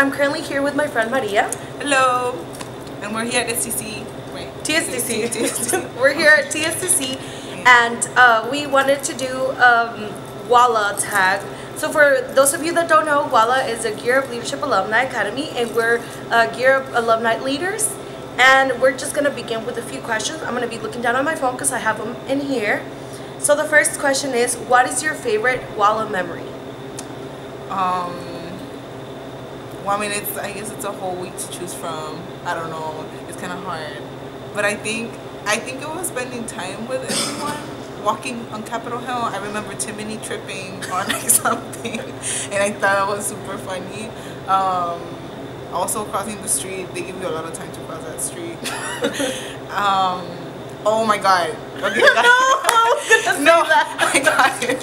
I'm currently here with my friend Maria. Hello. And we're here at STC. Wait. TSTC. We're here at TSTC, and we wanted to do GUALA Tag. So for those of you that don't know, GUALA is a Gear Up Leadership Alumni Academy, and we're Gear Up Alumni Leaders. And we're just going to begin with a few questions. I'm going to be looking down on my phone because I have them in here. So the first question is, what is your favorite GUALA memory? Well, I mean, I guess it's a whole week to choose from. I don't know. It's kind of hard. But I think it was spending time with everyone, walking on Capitol Hill. I remember Timothy tripping on like something, and I thought that was super funny. Also, crossing the street, they give you a lot of time to cross that street. Oh my god. Okay, no, I got it.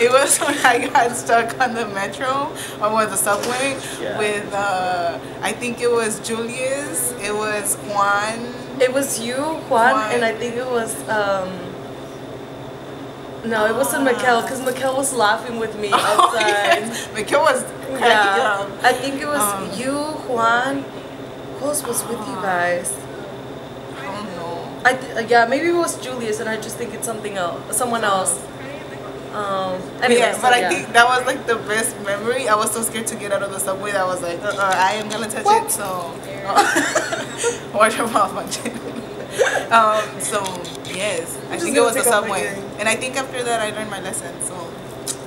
It was when I got stuck on the metro or the subway with I think it was Julius, it was Juan. It was you, Juan, and I think it was no, it wasn't Mikkel, because Mikkel was laughing with me outside. Yes. Mikkel was cracking up. I think it was you, Juan. Who else was with you guys? I don't know. Yeah, maybe it was Julius, and I just think it's someone else. Anyway, yeah, but I think that was like the best memory. I was so scared to get out of the subway that I was like, I am gonna touch it. So watch your mouth, so yes, I think it was the subway, and I think after that I learned my lesson. So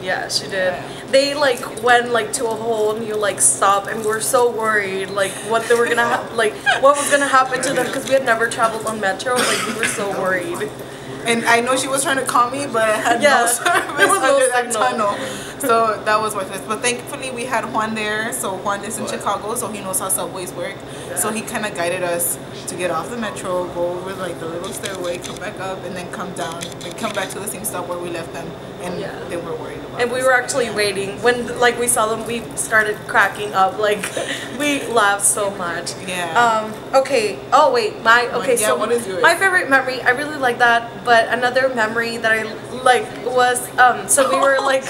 yeah, she did. They like went like to a hole and you like stopped, and we were so worried like what they were gonna what was gonna happen to them, because we had never traveled on metro. Like we were so worried. And I know she was trying to call me, but I had no service under that tunnel. So that was worthless. But thankfully we had Juan there. So Juan is in Chicago, so he knows how subways work. So he kind of guided us to get off the metro, go over like the little stairway, come back up, and then come down, and come back to the same stop where we left them. And they were worried about And we were actually waiting. When like we saw them, we started cracking up. Like we laughed so much. Yeah. Okay. Oh wait. So what is yours? My favorite memory, I really like that. But another memory that I like was so we were like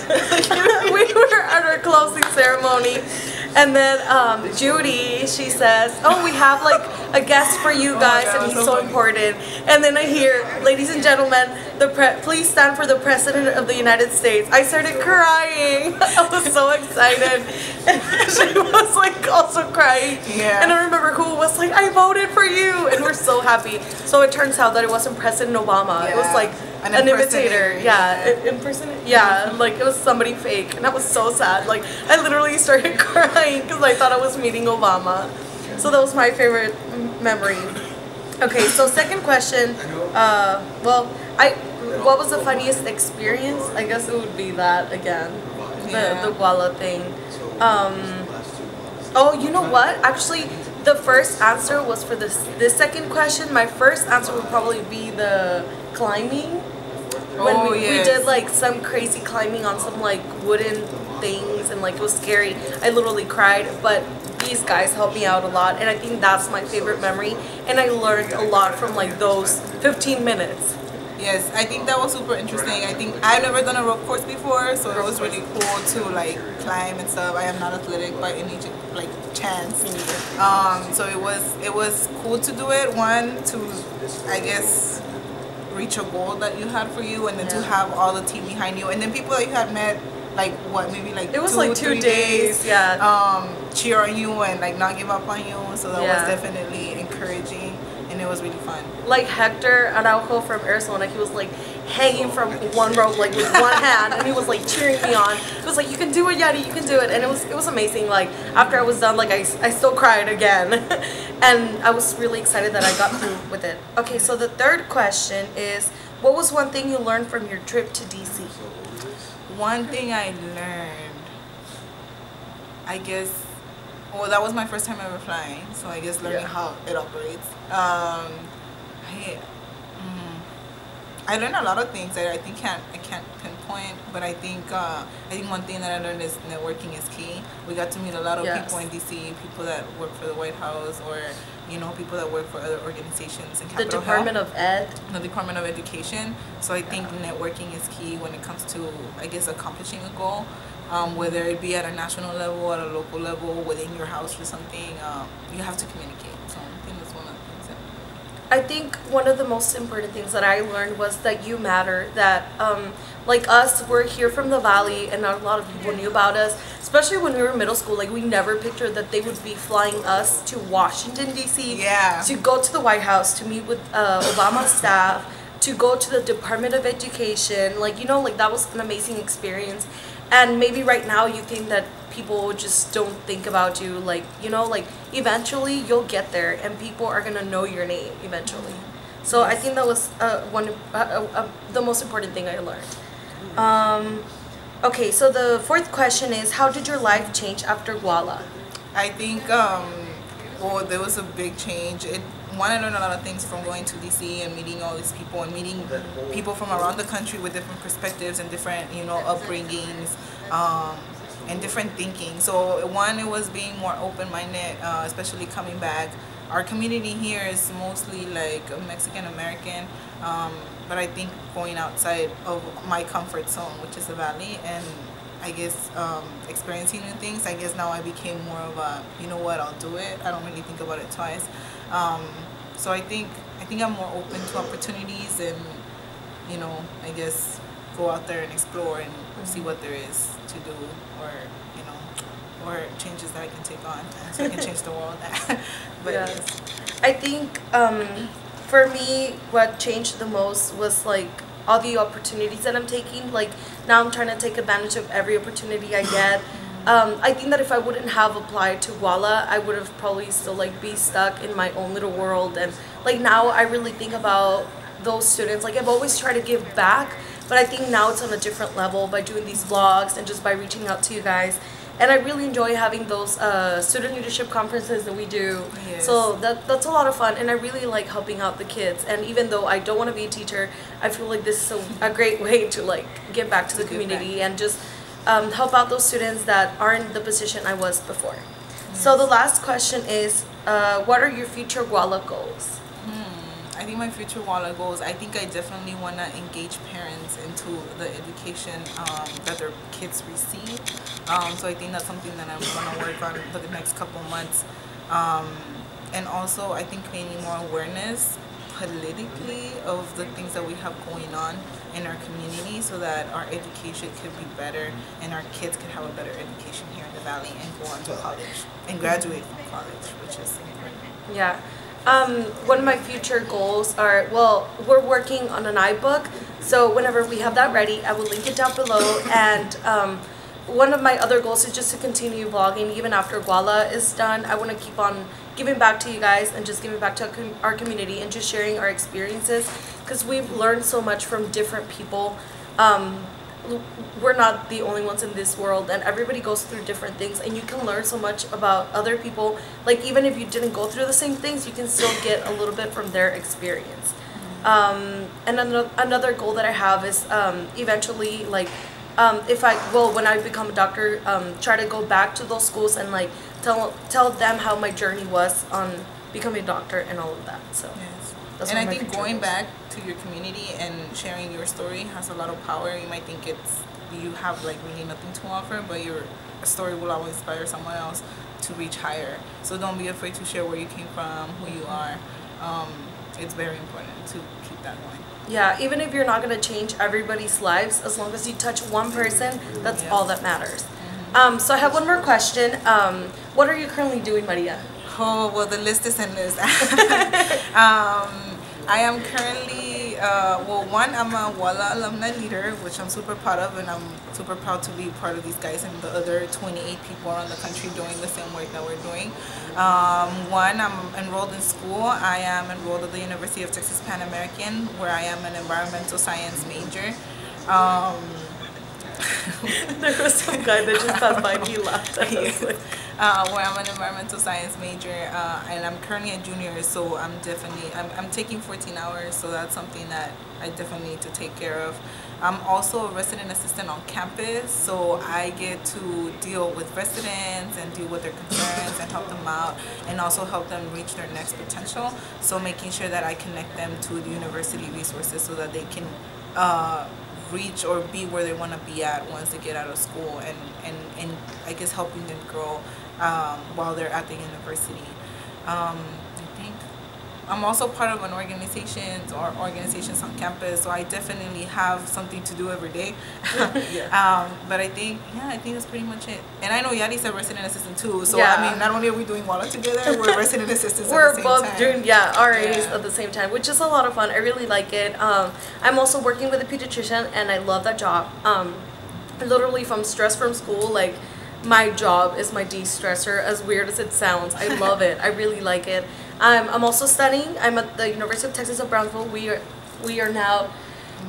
we were at our closing ceremony, and then Judy, she says, "Oh, we have like a guest for you guys, and he's so important." And then I hear, "Ladies and gentlemen, please stand for the President of the United States." I started crying. I was so excited. And she was like also crying. Yeah. And I remember who was like, "I voted for you," and we're so happy. So it turns out that it wasn't President Obama. Yeah. It was like an imitator. In person. Yeah, like it was somebody fake, and that was so sad. Like I literally started crying because I thought I was meeting Obama. So that was my favorite memory. Okay, so second question. What was the funniest experience? I guess it would be that again, the GUALA thing. Oh, you know what? Actually, the first answer was for this second question. My first answer would probably be the climbing. When we did like some crazy climbing on some like wooden things, and like it was scary. I literally cried, but these guys helped me out a lot, and I think that's my favorite memory, and I learned a lot from like those 15 minutes. Yes, I think that was super interesting. I think I've never done a rope course before, so it was really cool to like climb and stuff. I am not athletic by any like chance. So it was cool to do it. One, to I guess reach a goal that you had for you, and then to have all the team behind you, and then people that you had met like maybe like it was like 2 days, cheer on you and like not give up on you. So that was definitely encouraging, and it was really fun. Like Hector Araujo from Arizona, he was like hanging from one rope like with one hand, and he was like cheering me on. He was like, "You can do it, Yadi, you can do it," and it was amazing. Like after I was done, like I still cried again, and I was really excited that I got through with it. Okay, so the third question is, what was one thing you learned from your trip to DC? One thing I learned, I guess, well, that was my first time ever flying, so I guess learning how it operates. I learned a lot of things that I think I can't pinpoint, but I think one thing that I learned is networking is key. We got to meet a lot of people in DC, people that work for the White House, or people that work for other organizations in Capitol Hill. The Department of Ed. The Department of Education. So I think networking is key when it comes to, I guess, accomplishing a goal. whether it be at a national level, at a local level, within your house or something. You have to communicate. So I think that's one of the things that I think one of the most important things that I learned was that you matter. That like us, we're here from the Valley, and not a lot of people knew about us. Especially when we were in middle school, like we never pictured that they would be flying us to Washington D.C. Yeah. To go to the White House to meet with Obama's staff, to go to the Department of Education. Like, you know, like that was an amazing experience. And maybe right now you think that people just don't think about you, like, you know, like eventually you'll get there and people are gonna know your name eventually. So I think that was the most important thing I learned. Okay, so the fourth question is, how did your life change after GUALA? I think, well, there was a big change. I learned a lot of things from going to DC and meeting all these people and meeting people from around the country with different perspectives and different, you know, upbringings, and different thinking. So one, it was being more open-minded, especially coming back. Our community here is mostly like Mexican American, but I think going outside of my comfort zone, which is the Valley, and I guess experiencing new things, I guess now I became more of a, you know what, I'll do it. I don't really think about it twice. So I think I'm more open to opportunities and, you know, I guess go out there and explore and see what there is to do, or, you know, or changes that I can take on so I can change the world. But Yeah. yes. I think for me, what changed the most was like all the opportunities that I'm taking. Like now I'm trying to take advantage of every opportunity I get. I think that if I wouldn't have applied to GUALA, I would have probably still like be stuck in my own little world. And like now I really think about those students. Like I've always tried to give back, but I think now it's on a different level by doing these vlogs and just by reaching out to you guys. And I really enjoy having those student leadership conferences that we do. Yes. So that's a lot of fun, and I really like helping out the kids. And even though I don't want to be a teacher, I feel like this is a great way to like give back to the community and just help out those students that aren't in the position I was before. Yes. So the last question is, what are your future GUALA goals? I think my future GUALA goals, I think I definitely want to engage parents into the education that their kids receive. So I think that's something that I'm going to work on for the next couple months. And also I think creating more awareness politically of the things that we have going on in our community so that our education could be better and our kids could have a better education here in the Valley and go on to college and graduate from college, which is important. Yeah. One of my future goals are, well, we're working on an iBook, so whenever we have that ready, I will link it down below. And one of my other goals is just to continue vlogging even after GUALA is done. I want to keep on giving back to you guys and just giving back to our community and just sharing our experiences, because we've learned so much from different people. We're not the only ones in this world, and everybody goes through different things, and you can learn so much about other people. Like even if you didn't go through the same things, you can still get a little bit from their experience. And another goal that I have is eventually, like when I become a doctor, try to go back to those schools and like tell them how my journey was on becoming a doctor and all of that. So yes. That's and one I of my think future going goals. back to your community and sharing your story has a lot of power. You might think you have like really nothing to offer, but your story will always inspire someone else to reach higher. So don't be afraid to share where you came from, who you are. It's very important to keep that going. Yeah, even if you're not going to change everybody's lives, as long as you touch one person, that's all that matters. So I have one more question. What are you currently doing, Maria? Oh, well, the list is endless. I am currently, I'm a GUALA Alumni leader, which I'm super proud of, and I'm super proud to be part of these guys and the other 28 people around the country doing the same work that we're doing. I'm enrolled in school. I am enrolled at the University of Texas Pan American, where I am an environmental science major. There was some guy that just passed by and he laughed at us. Where I'm an environmental science major, and I'm currently a junior, so I'm taking 14 hours, so that's something that I definitely need to take care of. I'm also a resident assistant on campus, so I get to deal with residents and deal with their concerns and help them out, and also help them reach their next potential. So making sure that I connect them to the university resources so that they can reach or be where they want to be at once they get out of school, and I guess helping them grow while they're at the university. I think I'm also part of an organizations on campus, so I definitely have something to do every day. But I think that's pretty much it. And I know Yadi's a resident assistant too, so I mean, not only are we doing GUALA together, we're resident assistants we're at the same both time. doing RAs at the same time, which is a lot of fun. I really like it. I'm also working with a pediatrician, and I love that job. Literally, if I'm stressed from school, like, my job is my de-stressor, as weird as it sounds. I love it. I really like it. I'm also studying. I'm at the University of Texas at Brownsville. We are now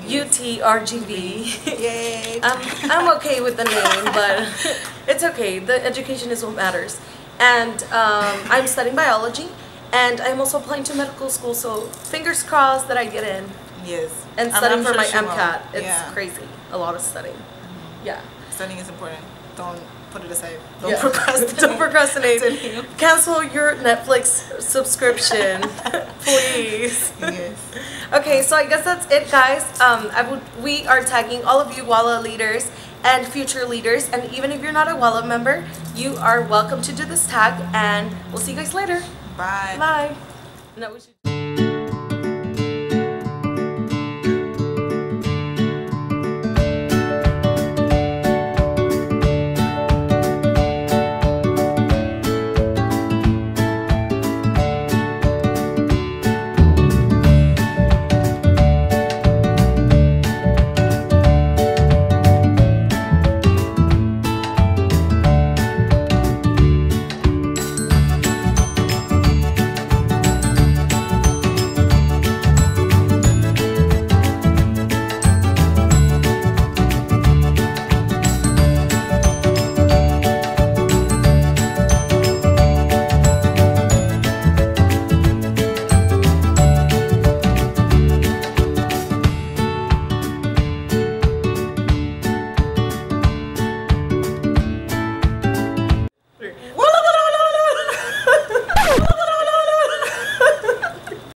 UTRGV. Yay! I'm okay with the name, but it's okay. The education is what matters. And I'm studying biology, and I'm also applying to medical school. So fingers crossed that I get in. Yes. And studying for my MCAT. Will. It's crazy. A lot of studying. Yeah. Studying is important. Don't put it aside. Don't procrastinate. Don't procrastinate. Cancel your Netflix subscription, please. Yes. Okay, so I guess that's it, guys. We are tagging all of you GUALA leaders and future leaders, and even if you're not a GUALA member, you are welcome to do this tag, and we'll see you guys later. Bye. Bye. No, we should.